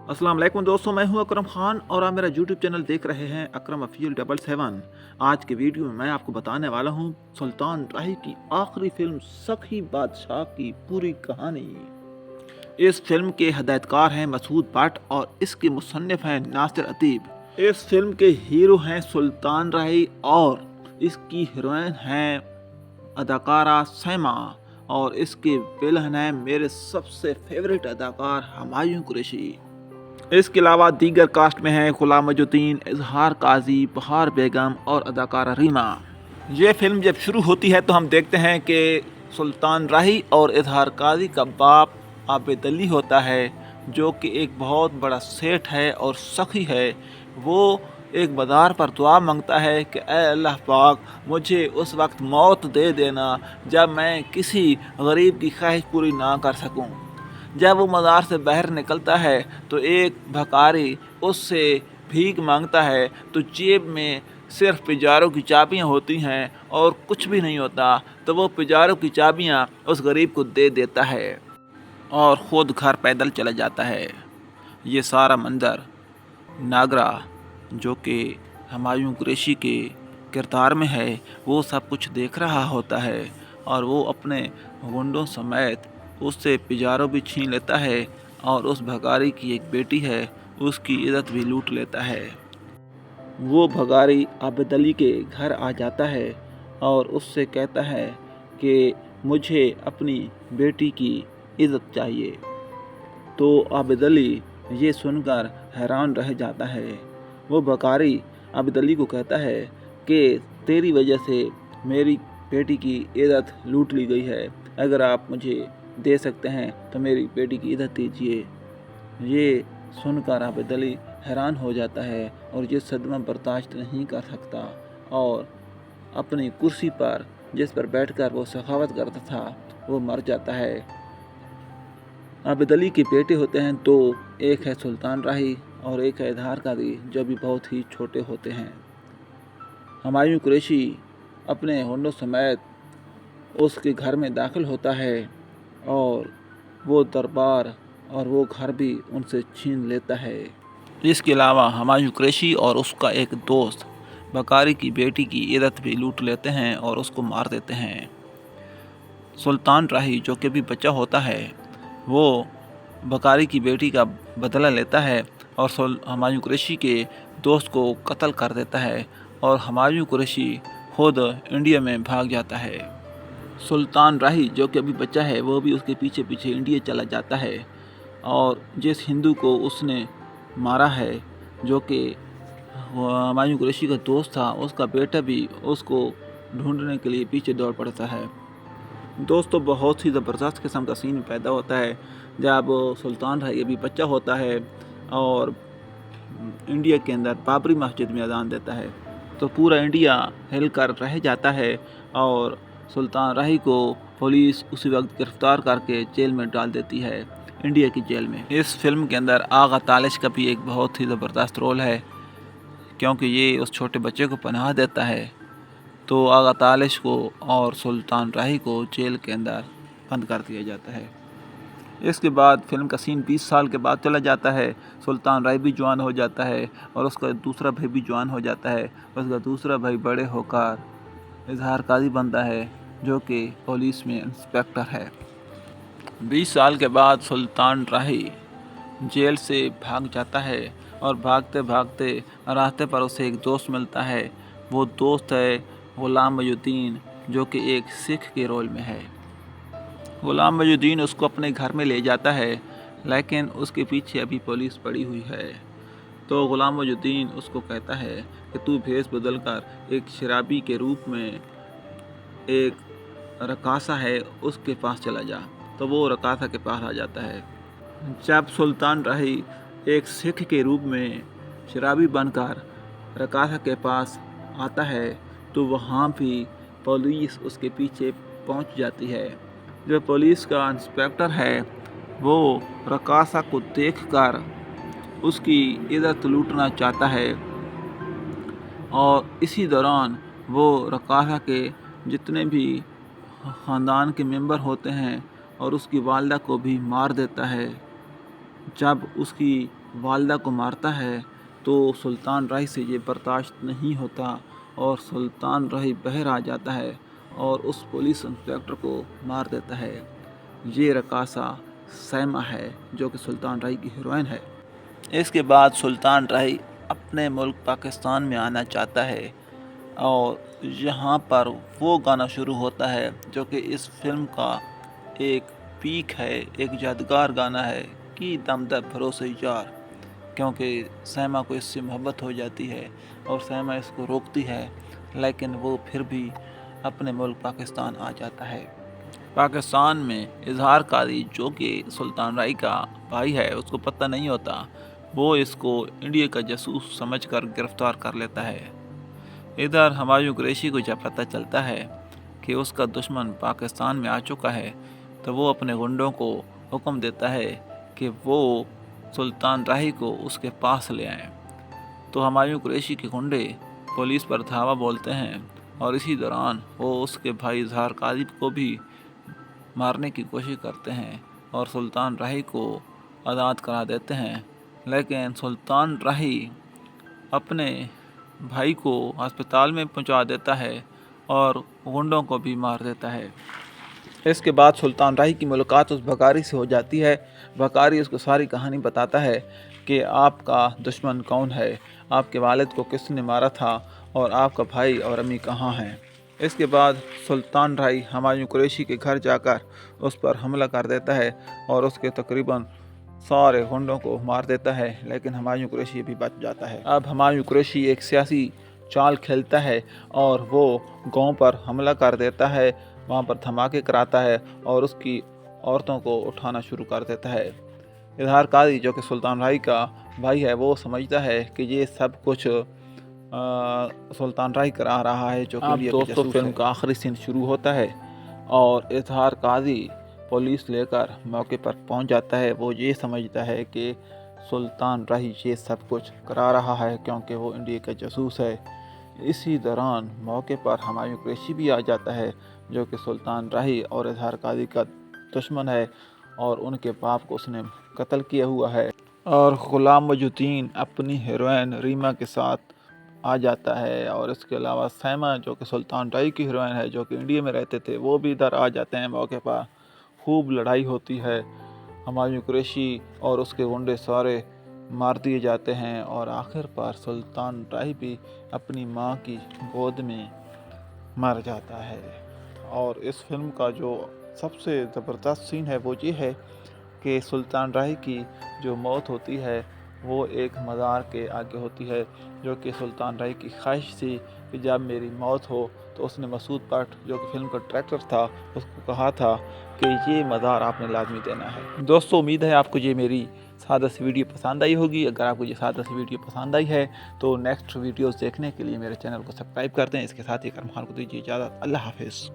अस्सलाम वालेकुम दोस्तों, मैं हूं अकरम खान और आप मेरा यूट्यूब चैनल देख रहे हैं अकरम अफील 777। आज के वीडियो में मैं आपको बताने वाला हूं सुल्तान राही की आखिरी फिल्म सखी बादशाह की पूरी कहानी। इस फिल्म के हदायतकार हैं मसूद भट्ट और इसके मुसन्निफ हैं नासिर अतीब। इस फिल्म के हीरो हैं सुल्तान राही और इसकी हीरोइन हैं अदाकारा सैमा और इसके विलन हैं मेरे सबसे फेवरेट अदाकार हुमायूं कुरैशी। इसके अलावा दीगर कास्ट में हैं गुलाम मजुद्दीन, इजहार काजी, बहार बेगम और अदाकारा रीमा। ये फिल्म जब शुरू होती है तो हम देखते हैं कि सुल्तान राही और इजहार काजी का बाप आबिद अली होता है, जो कि एक बहुत बड़ा सेठ है और सखी है। वो एक मज़ार पर दुआ मांगता है कि ऐ अल्लाह पाक, मुझे उस वक्त मौत दे देना जब मैं किसी गरीब की ख्वाहिश पूरी ना कर सकूं। जब वो मज़ार से बाहर निकलता है तो एक भिखारी उससे भीख मांगता है, तो जेब में सिर्फ पिजारों की चाबियां होती हैं और कुछ भी नहीं होता। तो वो पिजारों की चाबियां उस गरीब को दे देता है और ख़ुद घर पैदल चला जाता है। ये सारा मंजर नागरा, जो कि हुमायूं कुरैशी के किरदार में है, वो सब कुछ देख रहा होता है और वो अपने गुंडों समेत उससे पिजारों भी छीन लेता है और उस भिखारी की एक बेटी है, उसकी इज़्ज़त भी लूट लेता है। वो भिखारी आबिद अली के घर आ जाता है और उससे कहता है कि मुझे अपनी बेटी की इज़्ज़त चाहिए। तो आबिद अली ये सुनकर हैरान रह जाता है। वो भिखारी आबिद अली को कहता है कि तेरी वजह से मेरी बेटी की इज़्ज़त लूट ली गई है, अगर आप मुझे दे सकते हैं तो मेरी बेटी की इज़्ज़त दीजिए। ये सुनकर आबिद अली हैरान हो जाता है और ये सदमा बर्दाश्त नहीं कर सकता और अपनी कुर्सी पर जिस पर बैठकर वो सखावत करता था वो मर जाता है। आबिद अली के बेटे होते हैं दो, एक है सुल्तान राही और एक है इजहार काजी, जो भी बहुत ही छोटे होते हैं। हुमायूं कुरैशी अपने गुंडों समेत उसके घर में दाखिल होता है और वो दरबार और वो घर भी उनसे छीन लेता है। इसके अलावा हुमायूं कुरैशी और उसका एक दोस्त भिखारी की बेटी की इज़्ज़त भी लूट लेते हैं और उसको मार देते हैं। सुल्तान राही, जो कि भी बच्चा होता है, वो भिखारी की बेटी का बदला लेता है और हुमायूं कुरैशी के दोस्त को कत्ल कर देता है और हुमायूं कुरैशी खुद इंडिया में भाग जाता है। सुल्तान राही, जो कि अभी बच्चा है, वो भी उसके पीछे पीछे इंडिया चला जाता है और जिस हिंदू को उसने मारा है, जो कि हुमायूं कुरैशी का दोस्त था, उसका बेटा भी उसको ढूंढने के लिए पीछे दौड़ पड़ता है। दोस्तों, बहुत ही ज़बरदस्त किस्म का सीन पैदा होता है जब सुल्तान राही अभी बच्चा होता है और इंडिया के अंदर बाबरी मस्जिद में अजान देता है, तो पूरा इंडिया हिल कर रह जाता है और सुल्तान राही को पुलिस उसी वक्त गिरफ्तार करके जेल में डाल देती है, इंडिया की जेल में। इस फिल्म के अंदर आगा तालिश का भी एक बहुत ही ज़बरदस्त रोल है, क्योंकि ये उस छोटे बच्चे को पनाह देता है। तो आगा तालिश को और सुल्तान राही को जेल के अंदर बंद कर दिया जाता है। इसके बाद फिल्म का सीन 20 साल के बाद चला जाता है। सुल्तान राही भी जवान हो जाता है और उसका दूसरा भाई भी जवान हो जाता है। उसका दूसरा भाई बड़े होकर इजहार काजी बनता है, जो कि पुलिस में इंस्पेक्टर है। 20 साल के बाद सुल्तान राही जेल से भाग जाता है और भागते भागते रास्ते पर उसे एक दोस्त मिलता है। वो दोस्त है गुलाम मजुद्दीन, जो कि एक सिख के रोल में है। गुलाम मजुद्दीन उसको अपने घर में ले जाता है, लेकिन उसके पीछे अभी पुलिस पड़ी हुई है। तो गुलाम मजुद्दीन उसको कहता है कि तू भेस बदल कर एक शराबी के रूप में एक रकासा है उसके पास चला जा। तो वो रकासा के पास आ जाता है। जब सुल्तान राही एक सिख के रूप में शराबी बनकर रकासा के पास आता है, तो वहाँ भी पुलिस उसके पीछे पहुँच जाती है। जो पुलिस का इंस्पेक्टर है, वो रकासा को देखकर उसकी इज़्ज़त लूटना चाहता है और इसी दौरान वो रकासा के जितने भी ख़ानदान के मेंबर होते हैं और उसकी वालिदा को भी मार देता है। जब उसकी والدہ کو مارتا ہے تو سلطان راہی سے یہ برداشت نہیں ہوتا اور سلطان راہی باہر آ جاتا ہے اور اس پولیس انسپکٹر کو مار دیتا ہے۔ یہ رقاصہ سیما ہے جو کہ سلطان راہی کی ہیروئن ہے۔ اس کے بعد سلطان راہی اپنے ملک پاکستان میں آنا چاہتا ہے اور یہاں پر وہ گانا شروع ہوتا ہے جو کہ اس فلم کا ایک پیک ہے، ایک یادگار گانا ہے کہ دم در بھروسے یار، کیونکہ سیما کو اس سے محبت ہو جاتی ہے اور سیما اس کو روکتی ہے، لیکن وہ پھر بھی اپنے ملک پاکستان آ جاتا ہے۔ پاکستان میں اظہار قاضی جو کہ سلطان راہی کا بھائی ہے، اس کو پتہ نہیں ہوتا، وہ اس کو انڈیا کا جاسوس سمجھ کر گرفتار کر لیتا ہے۔ ادھر ہمایوں قریشی کو جب پتہ چلتا ہے کہ اس کا دشمن پاکستان میں آ چکا ہے تو وہ اپنے گنڈوں کو حکم دیتا ہے کہ وہ سلطان راہی کو اس کے پاس لے آئیں، تو ہمایوں قریشی کے گنڈے پولیس پر دھاوا بولتے ہیں اور اسی دوران وہ اس کے بھائی اظہار قاضی کو بھی مارنے کی کوشش کرتے ہیں اور سلطان راہی کو آزاد کرا دیتے ہیں، لیکن سلطان راہی اپنے بھائی کو ہسپتال میں پہنچا دیتا ہے اور گنڈوں کو بھی مار دیتا ہے۔ اس کے بعد سلطان راہی کی ملاقات اس بھکاری سے ہو جاتی ہے۔ بھکاری اس کو ساری کہانی بتاتا ہے کہ آپ کا دشمن کون ہے، آپ کے والد کو کس نے مارا تھا اور آپ کا بھائی اور امی کہاں ہیں۔ اس کے بعد سلطان راہی ہمایوں قریشی کے گھر جا کر اس پر حملہ کر دیتا ہے اور اس کے تقریباً سارے گنڈوں کو مار دیتا ہے، لیکن ہمایوں قریشی بھی بچ جاتا ہے۔ اب ہمایوں قریشی ایک سیاسی چال کھیلتا ہے اور وہ گاؤں پر حملہ کر دیتا ہے، وہاں پر دھماکے کراتا ہے اور اس کی عورتوں کو اٹھانا شروع کر دیتا ہے۔ اظہار قاضی جو کہ سلطان راہی کا بھائی ہے، وہ سمجھتا ہے کہ یہ سب کچھ سلطان راہی کرا رہا ہے جو کہ انڈیا کا جاسوس ہے۔ فلم کا آخری سین شروع ہوتا ہے اور اظہار قاضی پولیس لے کر موقع پر پہنچ جاتا ہے۔ وہ یہ سمجھتا ہے کہ سلطان راہی یہ سب کچھ کرا رہا ہے کیونکہ وہ انڈیا کا جاسوس ہے۔ اسی دوران موقع پر ہمایوں قریشی بھی آ جاتا ہے جو کہ سلطان راہی اور اظہار قاضی کا دشمن ہے اور ان کے باپ کو اس نے قتل کیا ہوا ہے، اور غلام موجی الدین اپنی ہیروئن ریما کے ساتھ آ جاتا ہے، اور اس کے علاوہ سیما جو کہ سلطان راہی کی ہیروئن ہے جو کہ انڈیا میں رہتے تھے، وہ بھی ادھر آ جاتے ہیں موقع پر۔ خوب لڑائی ہوتی ہے، ہمایوں قریشی اور اس کے گنڈے سارے مار دیے جاتے ہیں اور آخر پر سلطان راہی بھی اپنی ماں کی گود میں مر جاتا ہے۔ اور اس فلم کا جو سب سے زبردست سین ہے وہ یہ ہے کہ سلطان راہی کی جو موت ہوتی ہے وہ ایک مزار کے آگے ہوتی ہے، جو کہ سلطان راہی کی خواہش تھی کہ جب میری موت ہو تو اس نے مسعود بٹ جو کہ فلم کا ڈائریکٹر تھا اس کو کہا تھا کہ یہ مزار آپ نے لازمی دینا ہے۔ دوستو، امید ہے آپ کو یہ میری سادہ سی ویڈیو پسند آئی ہوگی۔ اگر آپ کو یہ سادہ سی ویڈیو پسند آئی ہے تو نیکسٹ ویڈیوز دیکھنے کے لیے میرے چینل کو سبسکرائب کر دیں۔ اس کے ساتھ ہی کرم خان کو دیجیے اجازت۔ اللہ حافظ۔